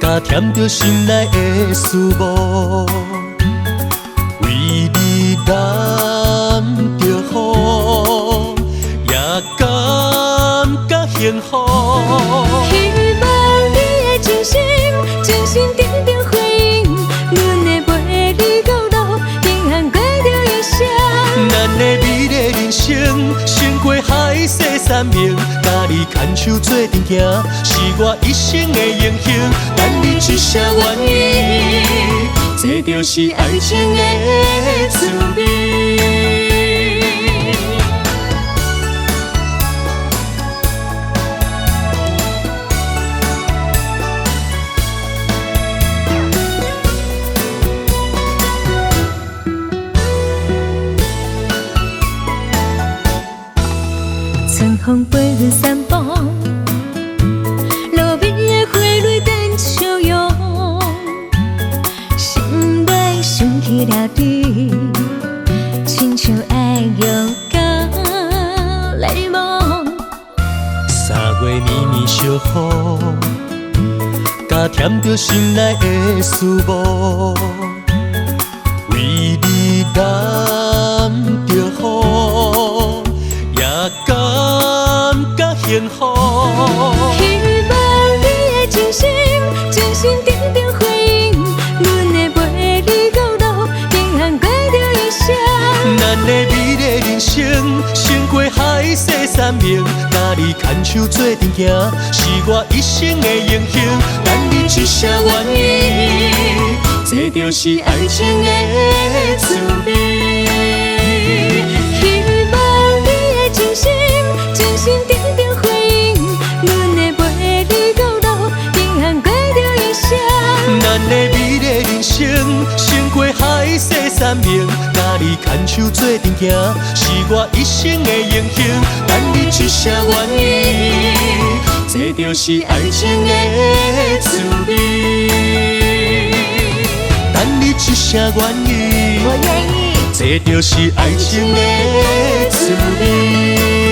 加添着心内的思慕，为你揽着雨，也感觉幸福。希望你的真心，真心定定回应，阮会陪你到老，平安过着一生。咱的美丽人生，胜过海誓山盟，甲你牵手做阵行，是我一生的荣幸。等你一声愿意，这就是爱情的滋味。春风陪阮散步，路边的花蕊等笑容，心内想起了你，亲像爱用到泪梦。3月绵绵小雨，加添着心内的思慕，为你揽着雨，也感觉幸福。希望你的真心，真心定定回应，阮会陪你到老，平安过着一生。咱的美丽人生，胜过海誓山盟，甲你牵手做阵行，是我一生的荣幸。等你一声愿意，这就是爱情的滋味。希望你的真心，真心定定回应，阮会陪你到老，平安过着一生。咱的美丽人生，胜过海誓山盟，甲你牵手做阵行，是我一生的荣幸。等你一声愿意，这就是爱情的滋味。等你一声愿意，我愿意，这就是爱情的滋味。